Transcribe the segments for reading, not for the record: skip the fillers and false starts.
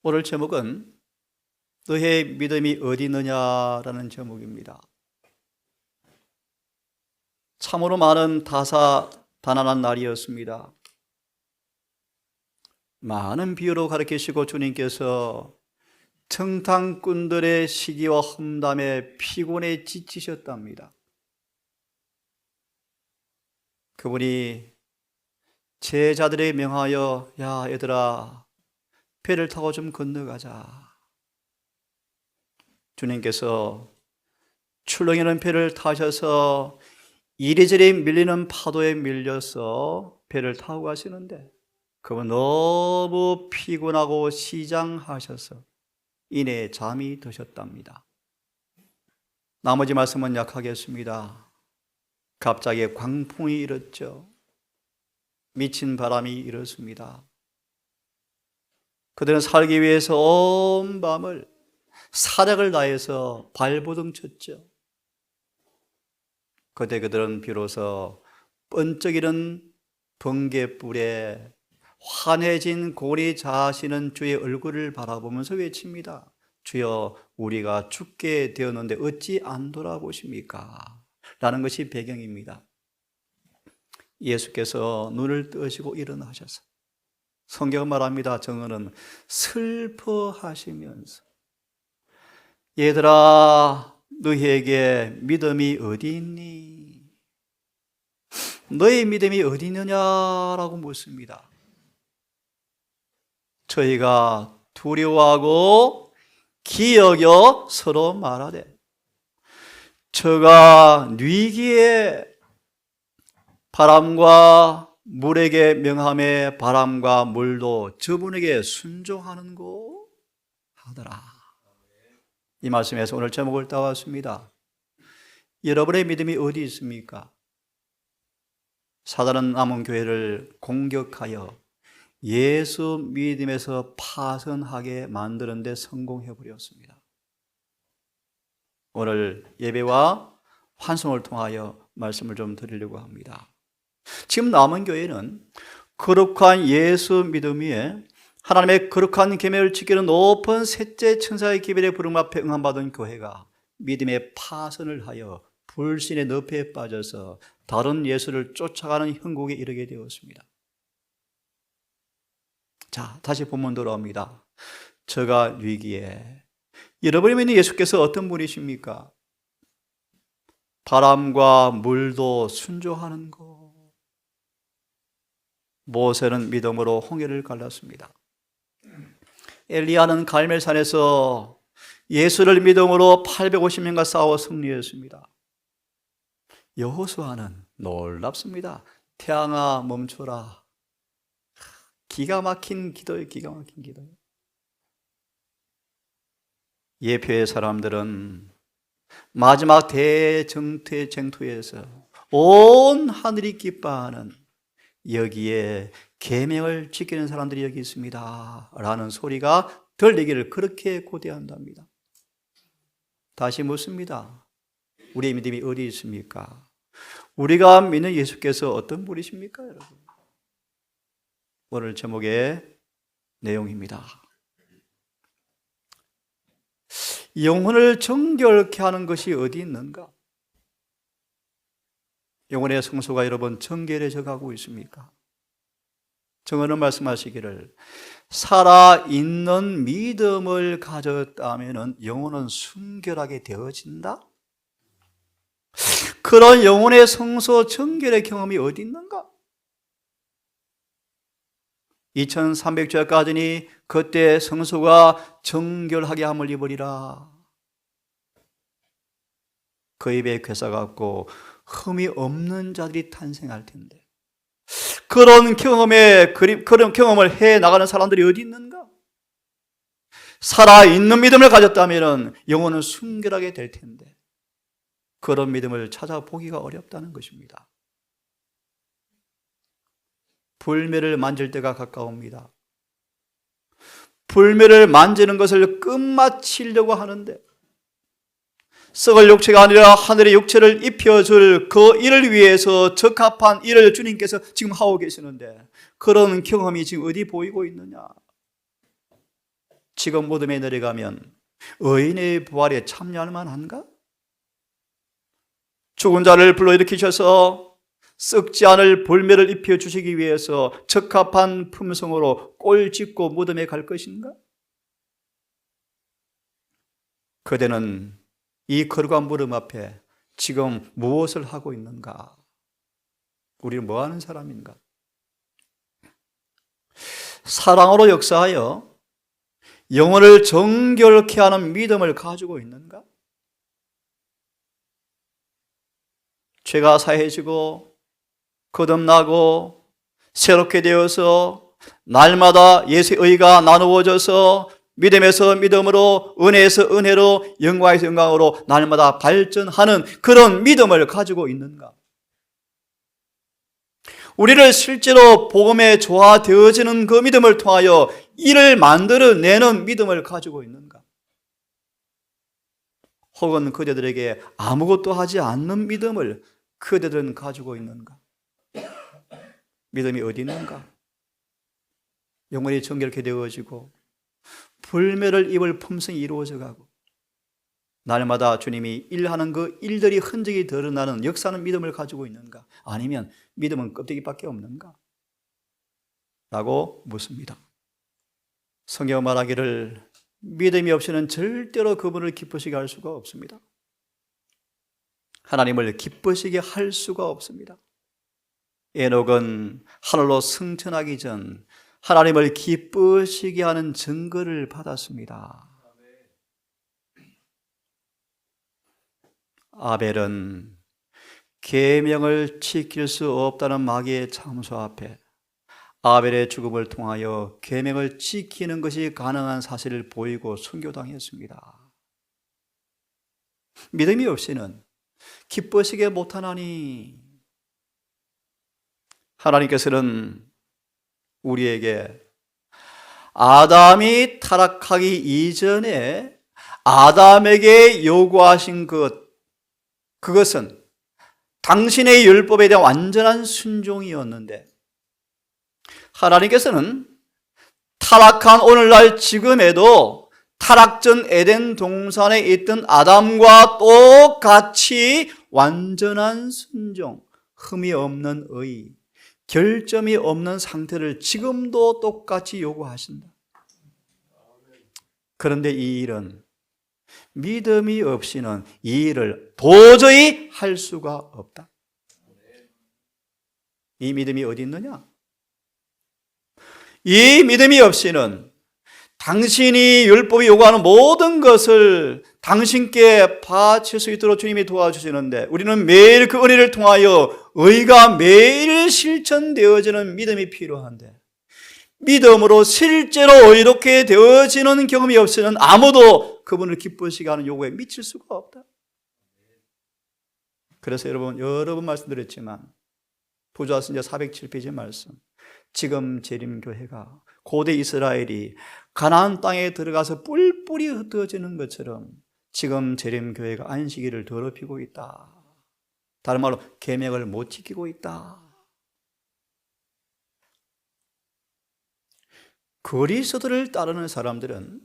오늘 제목은 너의 믿음이 어디 있느냐라는 제목입니다. 참으로 많은 다사다난한 날이었습니다. 많은 비유로 가르치시고 주님께서 청탕꾼들의 시기와 험담에 피곤해 지치셨답니다. 그분이 제자들에 명하여 야 얘들아 배를 타고 좀 건너가자. 주님께서 출렁이는 배를 타셔서 이리저리 밀리는 파도에 밀려서 배를 타고 가시는데 그분 너무 피곤하고 시장하셔서 이내 잠이 드셨답니다. 나머지 말씀은 약하겠습니다. 갑자기 광풍이 일었죠. 미친 바람이 일었습니다. 그들은 살기 위해서 온 밤을 사력을 다해서 발버둥 쳤죠. 그때 그들은 비로소 번쩍이는 번갯불에 환해진 고리 자시는 주의 얼굴을 바라보면서 외칩니다. 주여 우리가 죽게 되었는데 어찌 안 돌아보십니까? 라는 것이 배경입니다. 예수께서 눈을 뜨시고 일어나셔서 성경은 말합니다. 정언은 슬퍼하시면서 얘들아 너희에게 믿음이 어디 있니? 너의 믿음이 어디 있느냐라고 묻습니다. 저희가 두려워하고 기여겨 서로 말하되 저가 뉘기에 바람과 물에게 명함에 바람과 물도 저분에게 순종하는고 하더라. 이 말씀에서 오늘 제목을 따왔습니다. 여러분의 믿음이 어디 있습니까? 사단은 남은 교회를 공격하여 예수 믿음에서 파선하게 만드는 데 성공해 버렸습니다. 오늘 예배와 환송을 통하여 말씀을 좀 드리려고 합니다. 지금 남은 교회는 거룩한 예수 믿음 위에 하나님의 거룩한 계명을 지키는 높은 셋째 천사의 기별의 부름 앞에 응함받은 교회가 믿음의 파선을 하여 불신의 늪에 빠져서 다른 예수를 쫓아가는 형국에 이르게 되었습니다. 자, 다시 본문 돌아옵니다. 저가 위기에 여러분이 믿는 예수께서 어떤 분이십니까? 바람과 물도 순종하는 것. 모세는 믿음으로 홍해를 갈랐습니다. 엘리야는 갈멜산에서 예수를 믿음으로 850년간 싸워 승리했습니다. 여호수아는 놀랍습니다. 태양아 멈춰라. 기가 막힌 기도예요. 기가 막힌 기도예요. 예표의 사람들은 마지막 대쟁투에서 온 하늘이 기뻐하는 여기에 계명을 지키는 사람들이 여기 있습니다 라는 소리가 들리기를 그렇게 고대한답니다. 다시 묻습니다. 우리의 믿음이 어디 있습니까? 우리가 믿는 예수께서 어떤 분이십니까, 여러분? 오늘 제목의 내용입니다. 영혼을 정결케 하는 것이 어디 있는가? 영혼의 성소가 여러분 정결해져 가고 있습니까? 정언은 말씀하시기를 살아있는 믿음을 가졌다면 영혼은 순결하게 되어진다? 그런 영혼의 성소 정결의 경험이 어디 있는가? 2300주야까지니 그때 성소가 정결하게 함을 입으리라. 그 입에 괴사가 없고 흠이 없는 자들이 탄생할 텐데 그런 경험을 해 나가는 사람들이 어디 있는가? 살아있는 믿음을 가졌다면 영혼은 순결하게 될 텐데 그런 믿음을 찾아보기가 어렵다는 것입니다. 불매를 만질 때가 가까웁니다. 불매를 만지는 것을 끝마치려고 하는데 썩을 육체가 아니라 하늘의 육체를 입혀줄 그 일을 위해서 적합한 일을 주님께서 지금 하고 계시는데 그런 경험이 지금 어디 보이고 있느냐? 지금 무덤에 내려가면 의인의 부활에 참여할 만한가? 죽은 자를 불러일으키셔서 썩지 않을 볼매를 입혀주시기 위해서 적합한 품성으로 꼴 짚고 무덤에 갈 것인가? 그대는 이 거룩한 무덤 앞에 지금 무엇을 하고 있는가? 우리는 뭐 하는 사람인가? 사랑으로 역사하여 영혼을 정결케 하는 믿음을 가지고 있는가? 죄가 사해지고 거듭나고 새롭게 되어서 날마다 예수의 의가 나누어져서 믿음에서 믿음으로, 은혜에서 은혜로, 영광에서 영광으로 날마다 발전하는 그런 믿음을 가지고 있는가? 우리를 실제로 복음에 조화되어지는 그 믿음을 통하여 이를 만들어내는 믿음을 가지고 있는가? 혹은 그대들에게 아무것도 하지 않는 믿음을 그대들은 가지고 있는가? 믿음이 어디 있는가? 영혼이 정결케 되어지고 불매를 입을 품성이 이루어져 가고 날마다 주님이 일하는 그 일들이 흔적이 드러나는 역사하는 믿음을 가지고 있는가? 아니면 믿음은 껍데기밖에 없는가? 라고 묻습니다. 성경 말하기를 믿음이 없이는 절대로 그분을 기쁘시게 할 수가 없습니다. 하나님을 기쁘시게 할 수가 없습니다. 에녹은 하늘로 승천하기 전 하나님을 기쁘시게 하는 증거를 받았습니다. 아벨은 계명을 지킬 수 없다는 마귀의 참소 앞에 아벨의 죽음을 통하여 계명을 지키는 것이 가능한 사실을 보이고 순교당했습니다. 믿음이 없이는 기쁘시게 못하나니 하나님께서는 우리에게 아담이 타락하기 이전에 아담에게 요구하신 그것은 당신의 율법에 대한 완전한 순종이었는데 하나님께서는 타락한 오늘날 지금에도 타락 전 에덴 동산에 있던 아담과 똑같이 완전한 순종, 흠이 없는 의, 결점이 없는 상태를 지금도 똑같이 요구하신다. 그런데 이 일은 믿음이 없이는 이 일을 도저히 할 수가 없다. 이 믿음이 어디 있느냐? 이 믿음이 없이는 당신이 율법이 요구하는 모든 것을 당신께 바칠 수 있도록 주님이 도와주시는데 우리는 매일 그 은혜를 통하여 의가 매일 실천되어지는 믿음이 필요한데 믿음으로 실제로 의롭게 되어지는 경험이 없이는 아무도 그분을 기쁘시게 하는 요구에 미칠 수가 없다. 그래서 여러 번 말씀드렸지만 부조화 선지자 407페이지 말씀, 지금 재림교회가 고대 이스라엘이 가나안 땅에 들어가서 뿔뿔이 흩어지는 것처럼 지금 재림교회가 안식일을 더럽히고 있다. 다른 말로 계명을 못 지키고 있다. 그리스도를 따르는 사람들은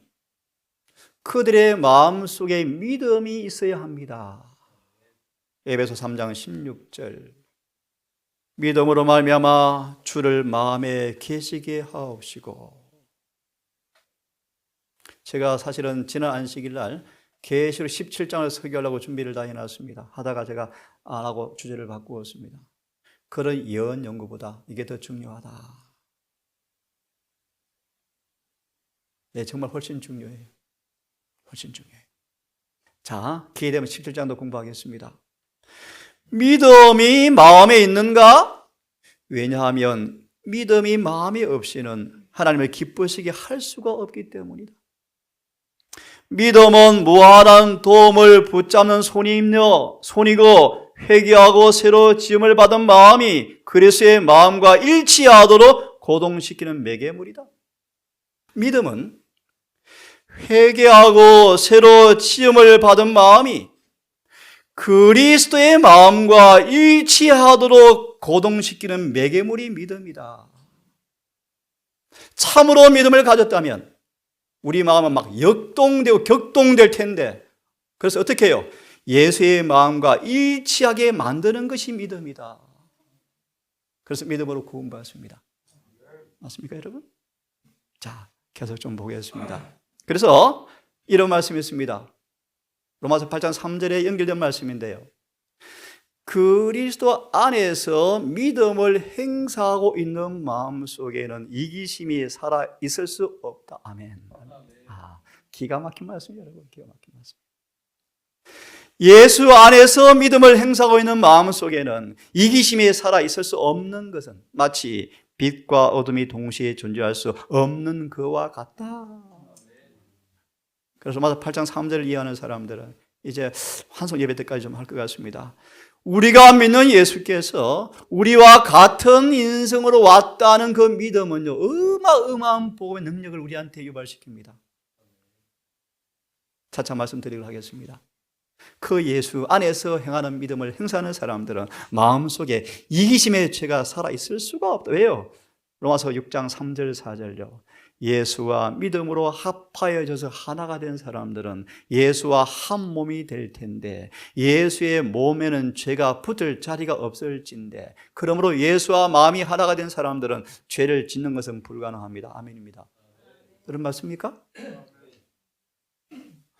그들의 마음속에 믿음이 있어야 합니다. 에베소 3장 16절, 믿음으로 말미암아 주를 마음에 계시게 하옵시고. 제가 사실은 지난 안식일 날 계시록 17장을 설교하려고 준비를 다 해놨습니다. 하다가 제가 안 하고 주제를 바꾸었습니다. 그런 예언 연구보다 이게 더 중요하다. 네, 정말 훨씬 중요해요. 훨씬 중요해요. 자, 기회되면 17장도 공부하겠습니다. 믿음이 마음에 있는가? 왜냐하면 믿음이 마음에 없이는 하나님을 기쁘시게 할 수가 없기 때문이다. 믿음은 무한한 도움을 붙잡는 손이고 회개하고 새로 지음을 받은 마음이 그리스도의 마음과 일치하도록 고동시키는 매개물이다. 믿음은 회개하고 새로 지음을 받은 마음이 그리스도의 마음과 일치하도록 고동시키는 매개물이 믿음이다. 참으로 믿음을 가졌다면 우리 마음은 막 역동되고 격동될 텐데, 그래서 어떻게 해요? 예수의 마음과 일치하게 만드는 것이 믿음이다. 그래서 믿음으로 구원받습니다. 맞습니까, 여러분? 자, 계속 좀 보겠습니다. 그래서 이런 말씀이 있습니다. 로마서 8장 3절에 연결된 말씀인데요. 그리스도 안에서 믿음을 행사하고 있는 마음 속에는 이기심이 살아 있을 수 없다. 아멘. 기가 막힌 말씀이에요, 여러분. 기가 막힌 말씀. 예수 안에서 믿음을 행사하고 있는 마음 속에는 이기심이 살아 있을 수 없는 것은 마치 빛과 어둠이 동시에 존재할 수 없는 그와 같다. 그래서 로마서 8장 3절을 이해하는 사람들은 이제 환송 예배 때까지 좀 할 것 같습니다. 우리가 믿는 예수께서 우리와 같은 인생으로 왔다는 그 믿음은요, 어마어마한 복음의 능력을 우리한테 유발시킵니다. 차차 말씀드리도록 하겠습니다. 그 예수 안에서 행하는 믿음을 행사하는 사람들은 마음속에 이기심의 죄가 살아있을 수가 없다. 왜요? 로마서 6장 3절 4절요. 예수와 믿음으로 합하여져서 하나가 된 사람들은 예수와 한 몸이 될 텐데 예수의 몸에는 죄가 붙을 자리가 없을진데 그러므로 예수와 마음이 하나가 된 사람들은 죄를 짓는 것은 불가능합니다. 아멘입니다. 여러분 맞습니까?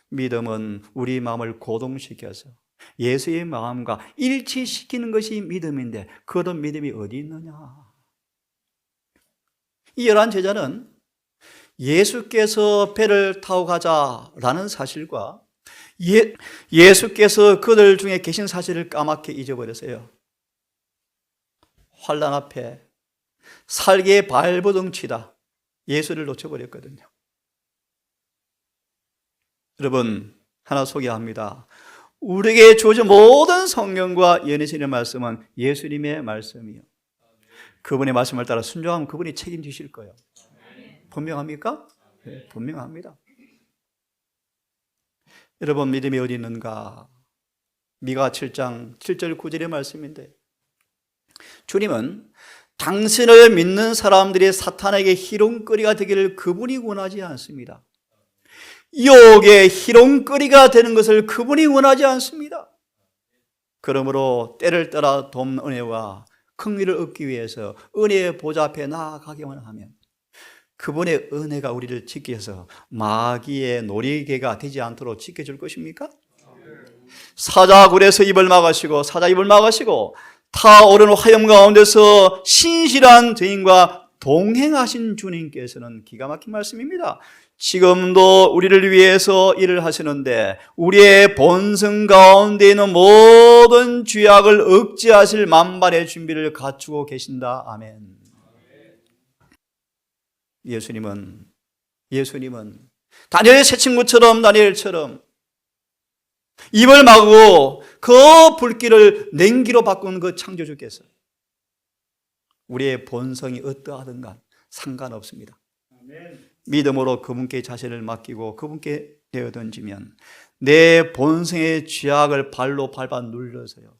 믿음은 우리 마음을 고동시켜서 예수의 마음과 일치시키는 것이 믿음인데 그런 믿음이 어디 있느냐? 이 11제자는 예수께서 배를 타고 가자라는 사실과 예수께서 그들 중에 계신 사실을 까맣게 잊어버렸어요. 환난 앞에 살기의 발버둥치다 예수를 놓쳐버렸거든요. 여러분 하나 소개합니다. 우리에게 주어진 모든 성경과 예언의 말씀은 예수님의 말씀이요. 그분의 말씀을 따라 순종하면 그분이 책임지실 거예요. 분명합니까? 네, 분명합니다. 여러분 믿음이 어디 있는가? 미가 7장 7절 9절의 말씀인데 주님은 당신을 믿는 사람들이 사탄에게 희롱거리가 되기를 그분이 원하지 않습니다. 유혹의 희롱거리가 되는 것을 그분이 원하지 않습니다. 그러므로 때를 따라 돕는 은혜와 긍휼을 얻기 위해서 은혜의 보좌 앞에 나아가기만 하면 그분의 은혜가 우리를 지켜서 마귀의 놀이개가 되지 않도록 지켜줄 것입니까? 사자굴에서 입을 막으시고 사자 입을 막으시고 타오르는 화염 가운데서 신실한 죄인과 동행하신 주님께서는 기가 막힌 말씀입니다. 지금도 우리를 위해서 일을 하시는데 우리의 본성 가운데 있는 모든 죄악을 억제하실 만반의 준비를 갖추고 계신다. 아멘. 예수님은 다니엘의 새 친구처럼 다니엘처럼 입을 막고 그 불길을 냉기로 바꾼 그 창조주께서 우리의 본성이 어떠하든가 상관없습니다. 믿음으로 그분께 자신을 맡기고 그분께 내어던지면 내 본성의 죄악을 발로 밟아 눌러서요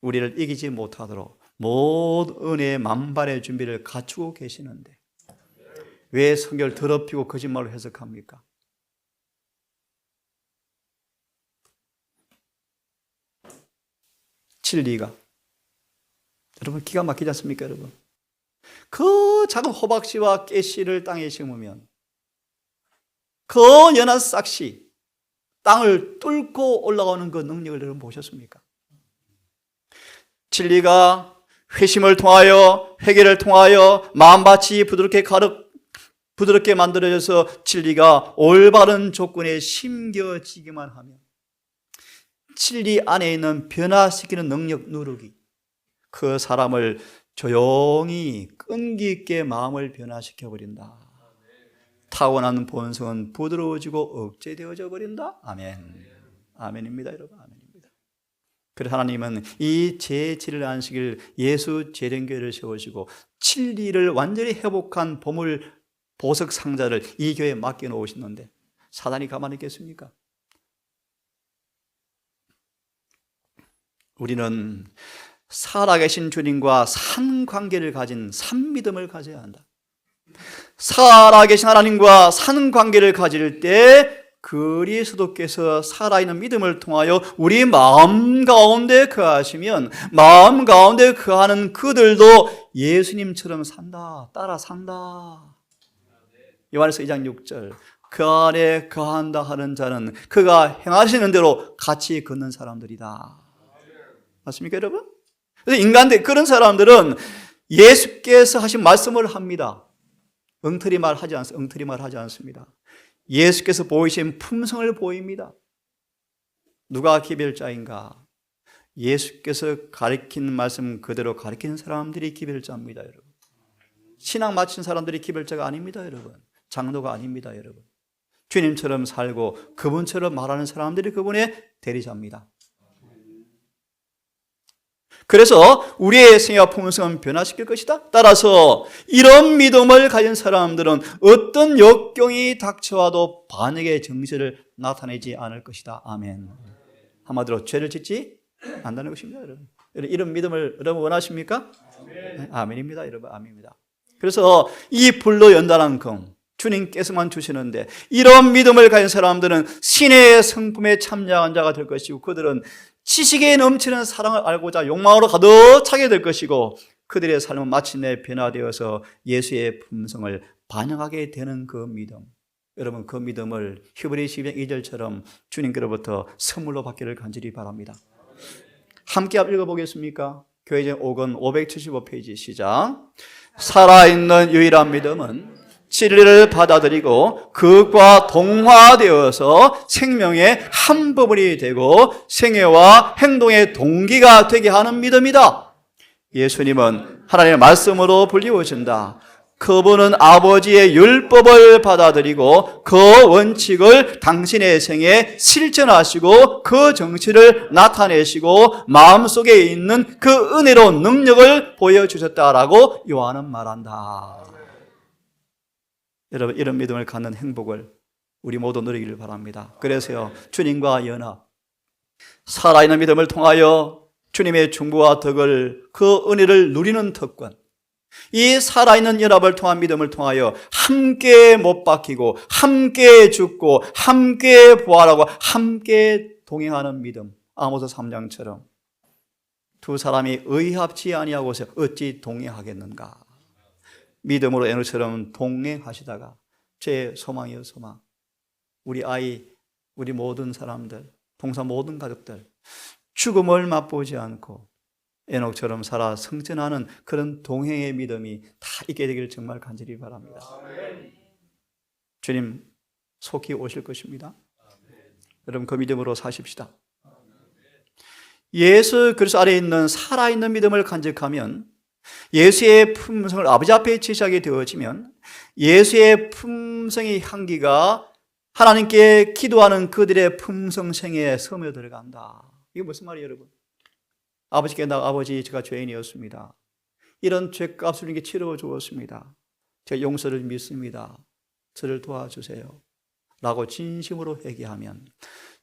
우리를 이기지 못하도록 모든 은혜의 만반의 준비를 갖추고 계시는데 왜 성경을 더럽히고 거짓말로 해석합니까? 진리가 여러분 기가 막히지 않습니까? 여러분 그 작은 호박씨와 깨씨를 땅에 심으면 그 연한 싹씨 땅을 뚫고 올라오는 그 능력을 여러분 보셨습니까? 진리가 회심을 통하여 회개를 통하여 마음밭이 부드럽게 만들어져서 진리가 올바른 조건에 심겨지기만 하면 진리 안에 있는 변화시키는 능력 누르기 그 사람을 조용히 끈기 있게 마음을 변화시켜 버린다. 타고난 본성은 부드러워지고 억제되어져 버린다. 아멘. 아멘입니다, 여러분. 아멘입니다. 그래서 하나님은 이 제7일 안식일 예수 재림교회를 세우시고 진리를 완전히 회복한 보석 상자를 이 교회에 맡겨 놓으셨는데 사단이 가만히 있겠습니까? 우리는 살아계신 주님과 산 관계를 가진 산 믿음을 가져야 한다. 살아계신 하나님과 사는 관계를 가질 때 그리스도께서 살아있는 믿음을 통하여 우리 마음 가운데 거하시면 마음 가운데 거하는 그들도 예수님처럼 산다, 따라 산다. 요한에서 2장 6절, 그 안에 거한다 하는 자는 그가 행하시는 대로 같이 걷는 사람들이다. 맞습니까, 여러분? 그래서 인간들, 그런 사람들은 예수께서 하신 말씀을 합니다. 엉터리 말 하지 않습니다. 예수께서 보이신 품성을 보입니다. 누가 기별자인가? 예수께서 가르친 말씀 그대로 가르치는 사람들이 기별자입니다, 여러분. 신앙 마친 사람들이 기별자가 아닙니다, 여러분. 장로가 아닙니다, 여러분. 주님처럼 살고 그분처럼 말하는 사람들이 그분의 대리자입니다. 그래서 우리의 생애와 품성은 변화시킬 것이다. 따라서 이런 믿음을 가진 사람들은 어떤 역경이 닥쳐와도 반역의 정신을 나타내지 않을 것이다. 아멘. 한마디로 죄를 짓지 않는다는 것입니다, 여러분. 이런 믿음을 여러분 원하십니까? 아멘. 아멘입니다, 여러분. 아멘입니다. 그래서 이 불로 연단한 금 주님께서만 주시는데 이런 믿음을 가진 사람들은 신의 성품에 참여한 자가 될 것이고 그들은 지식에 넘치는 사랑을 알고자 욕망으로 가득 차게 될 것이고 그들의 삶은 마침내 변화되어서 예수의 품성을 반영하게 되는 그 믿음. 여러분 그 믿음을 히브리서 12장 2절처럼 주님께로부터 선물로 받기를 간절히 바랍니다. 함께 읽어보겠습니까? 교회전 5권 575페이지 시작. 살아있는 유일한 믿음은 진리를 받아들이고 그것과 동화되어서 생명의 한 부분이 되고 생애와 행동의 동기가 되게 하는 믿음이다. 예수님은 하나님의 말씀으로 불리우신다. 그분은 아버지의 율법을 받아들이고 그 원칙을 당신의 생에 실천하시고 그 정치를 나타내시고 마음속에 있는 그 은혜로운 능력을 보여주셨다라고 요한은 말한다. 여러분 이런 믿음을 갖는 행복을 우리 모두 누리기를 바랍니다. 그래서요 주님과 연합, 살아있는 믿음을 통하여 주님의 중보와 덕을 그 은혜를 누리는 특권, 이 살아있는 연합을 통한 믿음을 통하여 함께 못 박히고 함께 죽고 함께 부활하고 함께 동행하는 믿음. 아모스 3장처럼 두 사람이 의합치 아니하고서 어찌 동행하겠는가. 믿음으로 에노처럼 동행하시다가 제 소망이요 소망, 우리 아이, 우리 모든 사람들, 동사 모든 가족들 죽음을 맛보지 않고 에녹처럼 살아 성전하는 그런 동행의 믿음이 다 있게 되기를 정말 간절히 바랍니다. 주님 속히 오실 것입니다. 여러분 그 믿음으로 사십시다. 예수 그리스도 아래에 있는 살아있는 믿음을 간직하면 예수의 품성을 아버지 앞에 제시하게 되어지면 예수의 품성의 향기가 하나님께 기도하는 그들의 품성생에 스며 들어간다. 이게 무슨 말이에요, 여러분? 아버지께 아버지 제가 죄인이었습니다. 이런 죄값을 이렇게 치러 주었습니다. 제가 용서를 믿습니다. 저를 도와주세요. 라고 진심으로 회개하면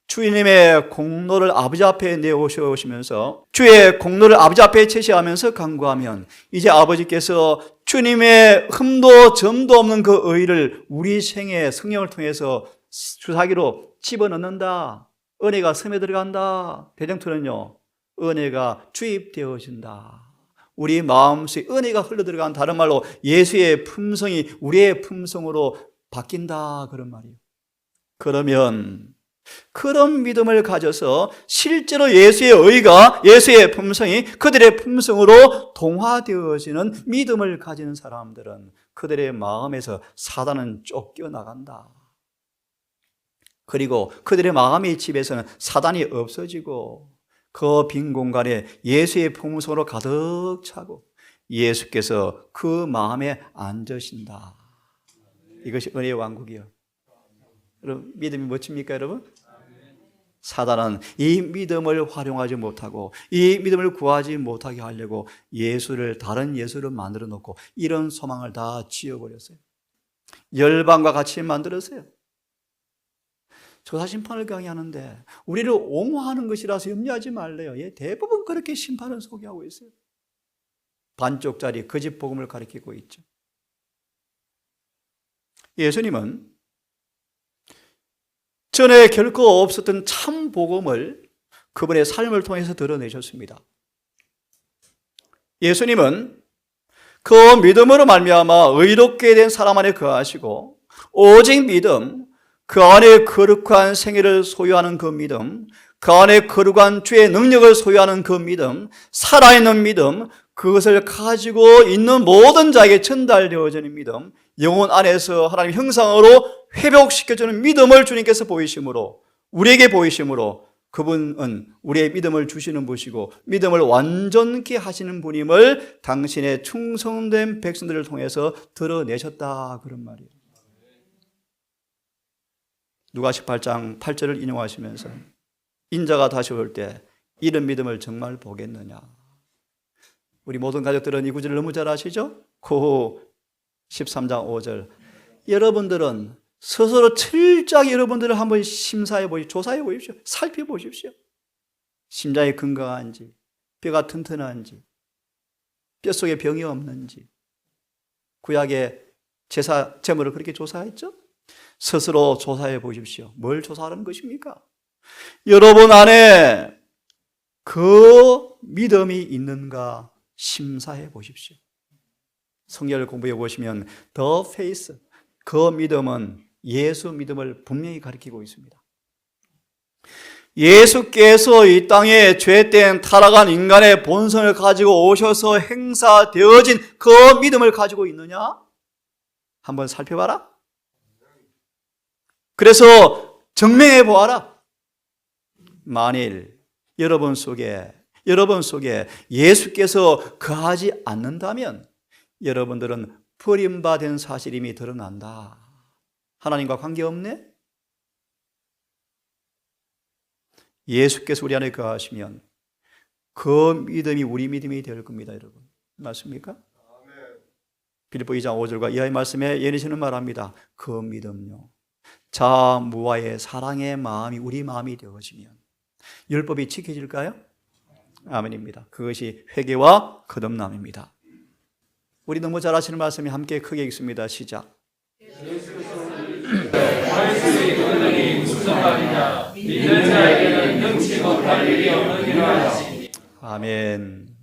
주님의 공로를 아버지 앞에 내오시면서 주의 공로를 아버지 앞에 제시하면서 간구하면 이제 아버지께서 주님의 흠도 점도 없는 그 의를 우리 생애 성령을 통해서 주사기로 집어넣는다. 은혜가 섬에 들어간다. 대정토는요 은혜가 주입되어진다. 우리 마음속에 은혜가 흘러들어간 다른 말로 예수의 품성이 우리의 품성으로 바뀐다 그런 말이에요. 그러면 그런 믿음을 가져서 실제로 예수의 의가 예수의 품성이 그들의 품성으로 동화되어지는 믿음을 가지는 사람들은 그들의 마음에서 사단은 쫓겨나간다. 그리고 그들의 마음의 집에서는 사단이 없어지고 그 빈 공간에 예수의 품성으로 가득 차고 예수께서 그 마음에 앉으신다. 이것이 은혜의 왕국이요. 여러분 믿음이 멋집니까 여러분? 사단은 이 믿음을 활용하지 못하고 이 믿음을 구하지 못하게 하려고 예수를 다른 예수를 만들어 놓고 이런 소망을 다 지어버렸어요. 열방과 같이 만들었어요. 조사심판을 강의하는데 우리를 옹호하는 것이라서 염려하지 말래요. 예, 대부분 그렇게 심판을 소개하고 있어요. 반쪽짜리 거짓 복음을 가리키고 있죠. 예수님은 전에 결코 없었던 참 복음을 그분의 삶을 통해서 드러내셨습니다. 예수님은 그 믿음으로 말미암아 의롭게 된 사람 안에 거하시고 오직 믿음, 그 안에 거룩한 생애를 소유하는 그 믿음, 그 안에 거룩한 주의 능력을 소유하는 그 믿음, 살아있는 믿음, 그것을 가지고 있는 모든 자에게 전달되어지는 믿음, 영혼 안에서 하나님의 형상으로 회복시켜주는 믿음을 주님께서 보이심으로, 우리에게 보이심으로 그분은 우리의 믿음을 주시는 분이시고 믿음을 완전케 하시는 분임을 당신의 충성된 백성들을 통해서 드러내셨다, 그런 말이에요. 누가 18장 8절을 인용하시면서 인자가 다시 올 때 이런 믿음을 정말 보겠느냐. 우리 모든 가족들은 이 구절을 너무 잘 아시죠? 그 13장 5절. 여러분들은 스스로 철저하게 여러분들을 한번 심사해 보십시오. 조사해 보십시오. 살펴보십시오. 심장이 건강한지, 뼈가 튼튼한지, 뼛속에 병이 없는지. 구약의 제물을 그렇게 조사했죠? 스스로 조사해 보십시오. 뭘 조사하는 것입니까? 여러분 안에 그 믿음이 있는가 심사해 보십시오. 성경을 공부해 보시면 The faith, 그 믿음은 예수 믿음을 분명히 가리키고 있습니다. 예수께서 이 땅에 죄된 타락한 인간의 본성을 가지고 오셔서 행사되어진 그 믿음을 가지고 있느냐? 한번 살펴봐라. 그래서 증명해 보아라. 만일 여러분 속에 예수께서 거하지 않는다면 여러분들은 버림받은 사실이 이미 드러난다. 하나님과 관계없네? 예수께서 우리 안에 거하시면 그 믿음이 우리 믿음이 될 겁니다, 여러분. 맞습니까? 빌립보 2장 5절과 이하의 말씀에 예리시는 말합니다. 그 믿음요, 자무와의 사랑의 마음이 우리 마음이 되어지면 율법이 지켜질까요? 아멘입니다. 그것이 회개와 거듭남입니다. 우리 너무 잘 아시는 말씀이 함께 크게 읽습니다. 시작. 아멘.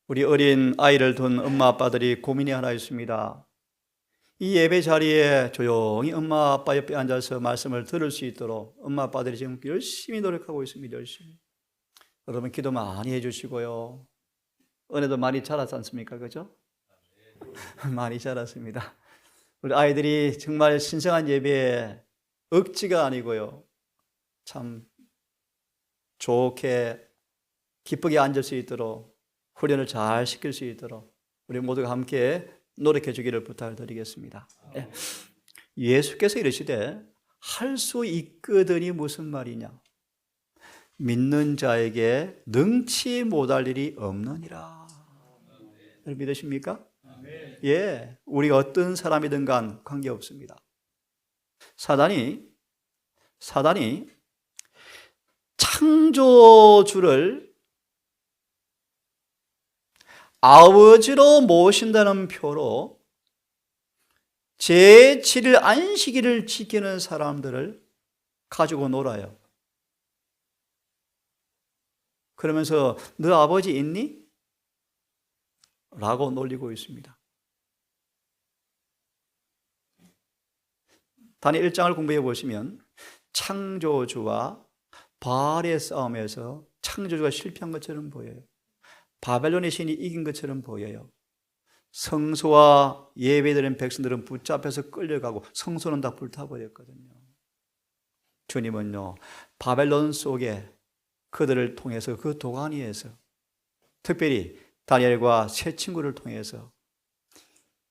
우리 어린 아이를 둔 엄마 아빠들이 고민이 하나 있습니다. 이 예배 자리에 조용히 엄마 아빠 옆에 앉아서 말씀을 들을 수 있도록 엄마 아빠들이 지금 열심히 노력하고 있습니다. 열심히. 여러분 기도 많이 해주시고요. 은혜도 많이 자랐지 않습니까? 그죠? 많이 자랐습니다. 우리 아이들이 정말 신성한 예배에 억지가 아니고요, 참 좋게 기쁘게 앉을 수 있도록 훈련을 잘 시킬 수 있도록 우리 모두가 함께 노력해 주기를 부탁드리겠습니다. 예수께서 이르시되 할 수 있거든이 무슨 말이냐? 믿는 자에게 능치 못할 일이 없느니라. 믿으십니까? 예, 우리가 어떤 사람이든 간 관계없습니다. 사단이 창조주를 아버지로 모신다는 표로 제7일 안식일을 지키는 사람들을 가지고 놀아요. 그러면서 너 아버지 있니? 라고 놀리고 있습니다. 다니엘 1장을 공부해 보시면 창조주와 바알의 싸움에서 창조주가 실패한 것처럼 보여요. 바벨론의 신이 이긴 것처럼 보여요. 성소와 예배드린 백성들은 붙잡혀서 끌려가고 성소는 다 불타버렸거든요. 주님은요, 바벨론 속에 그들을 통해서 그 도가니에서 특별히 다니엘과 세 친구를 통해서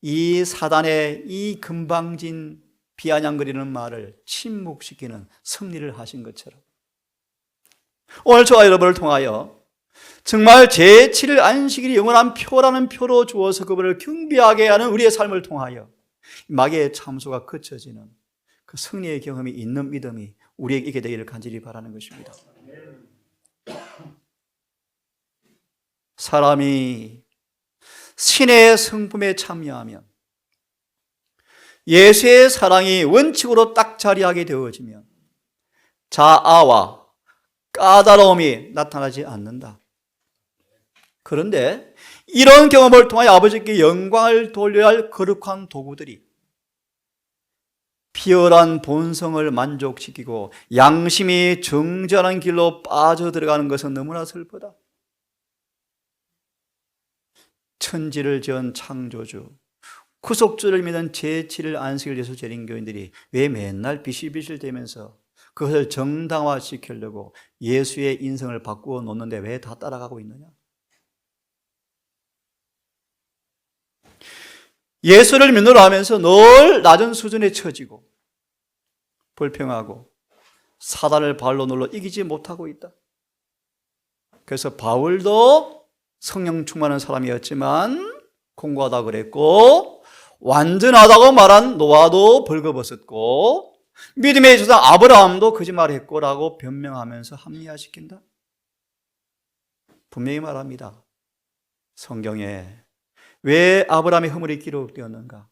이 사단의 이 금방진 비아냥거리는 말을 침묵시키는 승리를 하신 것처럼 오늘 저와 여러분을 통하여 정말 제7일 안식일이 영원한 표라는 표로 주어서 그분을 경배하게 하는 우리의 삶을 통하여 마귀의 참소가 그쳐지는 그 승리의 경험이 있는 믿음이 우리에게 있게 되기를 간절히 바라는 것입니다. 사람이 신의 성품에 참여하면 예수의 사랑이 원칙으로 딱 자리하게 되어지면 자아와 까다로움이 나타나지 않는다. 그런데 이런 경험을 통하여 아버지께 영광을 돌려야 할 거룩한 도구들이 비열한 본성을 만족시키고 양심이 정전한 길로 빠져들어가는 것은 너무나 슬프다. 천지를 지은 창조주, 구속주를 믿은 제7일 안식일 예수 재림교인들이 왜 맨날 비실비실대면서 그것을 정당화시키려고 예수의 인성을 바꾸어 놓는데 왜 다 따라가고 있느냐? 예수를 믿으려 하면서 늘 낮은 수준에 처지고 불평하고 사단을 발로 눌러 이기지 못하고 있다. 그래서 바울도 성령 충만한 사람이었지만 공고하다고 그랬고, 완전하다고 말한 노아도 벌거벗었고, 믿음의 조상 아브라함도 거짓말했고라고 변명하면서 합리화시킨다. 분명히 말합니다. 성경에 왜 아브라함의 허물이 기록되었는가?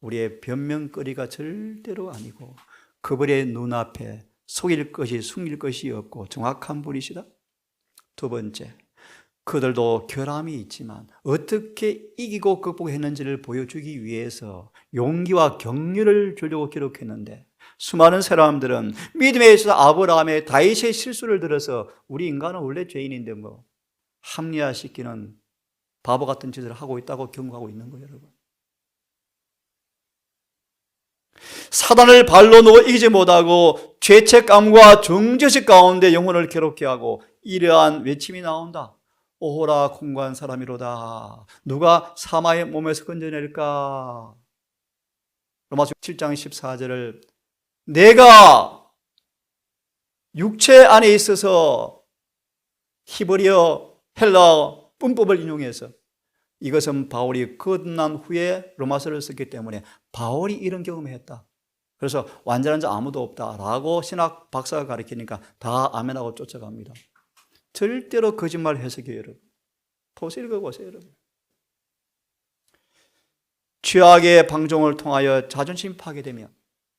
우리의 변명거리가 절대로 아니고 그분의 눈앞에 속일 것이 숨길 것이 없고 정확한 분이시다. 두 번째, 그들도 결함이 있지만 어떻게 이기고 극복했는지를 보여주기 위해서 용기와 격려를 주려고 기록했는데, 수많은 사람들은 믿음에 있어서 아브라함의 다윗의 실수를 들어서 우리 인간은 원래 죄인인데 뭐 합리화시키는 바보 같은 짓을 하고 있다고 경고하고 있는 거예요, 여러분. 사단을 발로 놓고 이기지 못하고 죄책감과 정죄식 가운데 영혼을 괴롭게 하고 이러한 외침이 나온다. 오호라 공고한 사람이로다. 누가 사마의 몸에서 건져낼까? 로마서 7장 14절을 내가 육체 안에 있어서 히브리어 헬라어 문법을 인용해서, 이것은 바울이 거듭난 후에 로마서를 썼기 때문에 바울이 이런 경험을 했다. 그래서 완전한 자 아무도 없다라고 신학 박사가 가르치니까 다 아멘하고 쫓아갑니다. 절대로 거짓말 해석이에요, 여러분. 보세요, 읽어보세요, 여러분. 죄악의 방종을 통하여 자존심 파괴되면,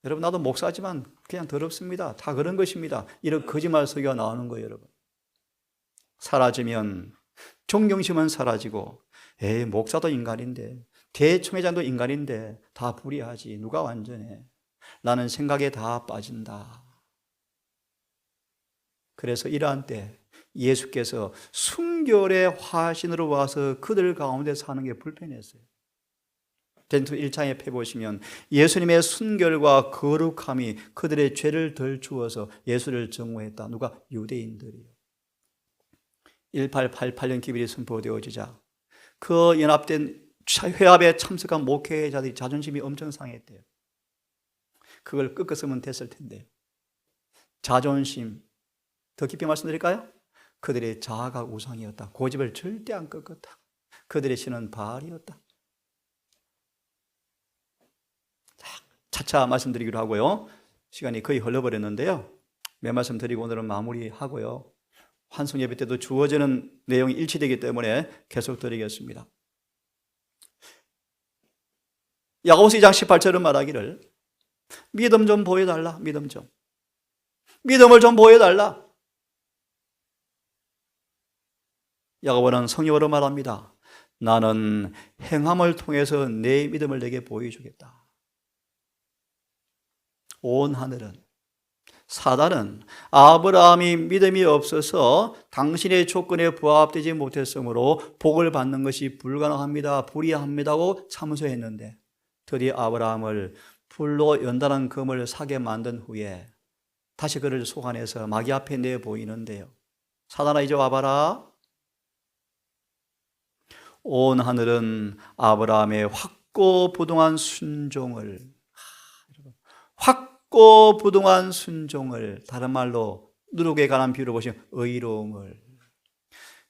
여러분 나도 목사지만 그냥 더럽습니다. 다 그런 것입니다. 이런 거짓말 설교가 나오는 거예요, 여러분. 사라지면 존경심은 사라지고, 에이 목사도 인간인데 대총회장도 인간인데 다 불의하지 누가 완전해 라는 생각에 다 빠진다. 그래서 이러한 때 예수께서 순결의 화신으로 와서 그들 가운데 사는 게 불편했어요. 전투 1장에 펴보시면 예수님의 순결과 거룩함이 그들의 죄를 덜 주어서 예수를 정오했다. 누가? 유대인들이요. 1888년 기별이 선포되어지자 그 연합된 회합에 참석한 목회자들이 자존심이 엄청 상했대요. 그걸 꺾었으면 됐을 텐데, 자존심, 더 깊이 말씀드릴까요? 그들의 자아가 우상이었다. 고집을 절대 안 꺾었다. 그들의 신은 바알이었다. 차차 말씀드리기로 하고요. 시간이 거의 흘러버렸는데요. 몇 말씀 드리고 오늘은 마무리하고요. 환송 예배 때도 주어지는 내용이 일치되기 때문에 계속 드리겠습니다. 야고보서 2장 18절은 말하기를 믿음 좀 보여달라. 믿음을 좀 보여달라. 야고보는 성령으로 말합니다. 나는 행함을 통해서 내 믿음을 내게 보여주겠다. 온 하늘은, 사단은 아브라함이 믿음이 없어서 당신의 조건에 부합되지 못했으므로 복을 받는 것이 불가능합니다, 불의합니다고 참소했는데, 드디어 아브라함을 불로 연단한 금을 사게 만든 후에 다시 그를 소환해서 마귀 앞에 내보이는데요. 사단아 이제 와봐라. 온 하늘은 아브라함의 확고부동한 순종을, 확고부동한 순종을, 다른 말로 누룩에 관한 비유로 보시면 의로움을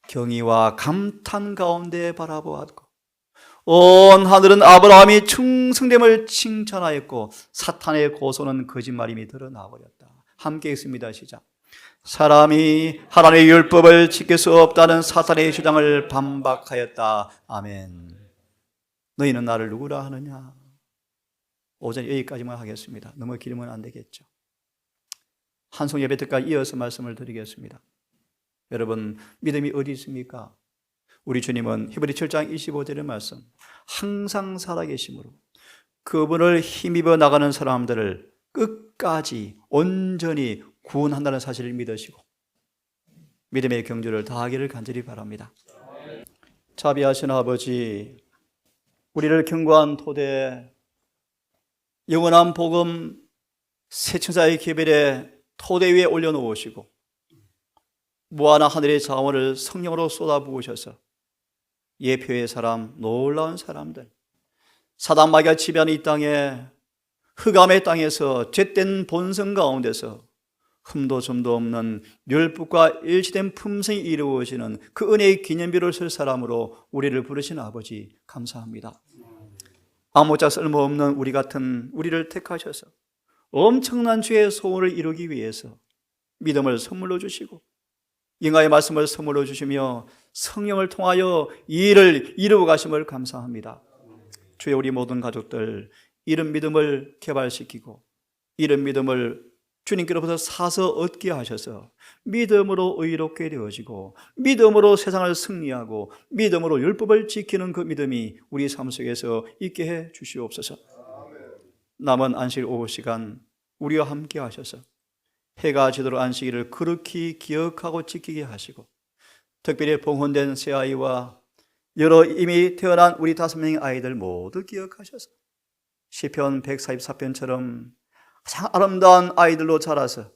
경의와 감탄 가운데 바라보았고, 온 하늘은 아브라함이 충성됨을 칭찬하였고 사탄의 고소는 거짓말임이 드러나버렸다. 함께 읽습니다. 시작. 사람이 하나님의 율법을 지킬 수 없다는 사탄의 주장을 반박하였다. 아멘. 너희는 나를 누구라 하느냐? 오전 여기까지만 하겠습니다. 너무 길면 안 되겠죠. 한송 예배 때까지 이어서 말씀을 드리겠습니다. 여러분, 믿음이 어디 있습니까? 우리 주님은 히브리 7장 25절의 말씀, 항상 살아계심으로 그분을 힘입어 나가는 사람들을 끝까지 온전히 구원한다는 사실을 믿으시고 믿음의 경주를 다하기를 간절히 바랍니다. 자비하신 아버지, 우리를 견고한 토대에 영원한 복음 새천사의 계별에 토대 위에 올려놓으시고 무한한 하늘의 자원을 성령으로 쏟아부으셔서 예표의 사람, 놀라운 사람들, 사단 마귀가 지배하는 이 땅에, 흑암의 땅에서 죄된 본성 가운데서 흠도 점도 없는 율법과 일치된 품성이 이루어지는 그 은혜의 기념비를 쓸 사람으로 우리를 부르신 아버지, 감사합니다. 아무짝 쓸모없는 우리 같은 우리를 택하셔서 엄청난 주의 소원을 이루기 위해서 믿음을 선물로 주시고 영화의 말씀을 선물로 주시며 성령을 통하여 이 일을 이루어 가심을 감사합니다. 주의 우리 모든 가족들 이런 믿음을 개발시키고 이런 믿음을 주님께로부터 사서 얻게 하셔서 믿음으로 의롭게 되어지고 믿음으로 세상을 승리하고 믿음으로 율법을 지키는 그 믿음이 우리 삶 속에서 있게 해 주시옵소서. 남은 안식 오후 시간 우리와 함께 하셔서 해가 지도록 안식일을 그렇게 기억하고 지키게 하시고 특별히 봉헌된 새아이와 여러 이미 태어난 우리 5명의 아이들 모두 기억하셔서 시편 144편처럼 가장 아름다운 아이들로 자라서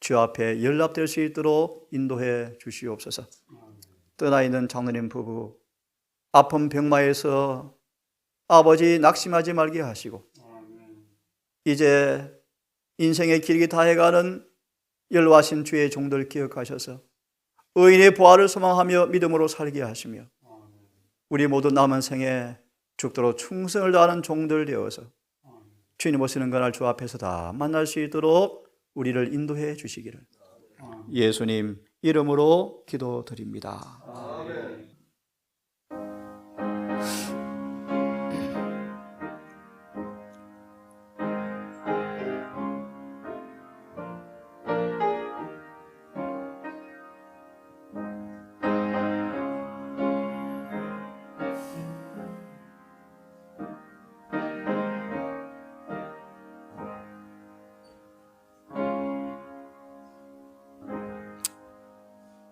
주 앞에 연락될 수 있도록 인도해 주시옵소서. 떠나 있는 장로님 부부 아픈 병마에서 아버지 낙심하지 말게 하시고 이제 인생의 길이 다해가는 연로하신 주의 종들 기억하셔서 의인의 부활을 소망하며 믿음으로 살게 하시며 우리 모두 남은 생에 죽도록 충성을 다하는 종들 되어서 주님 오시는 그날 주 앞에서 다 만날 수 있도록 우리를 인도해 주시기를 예수님 이름으로 기도드립니다.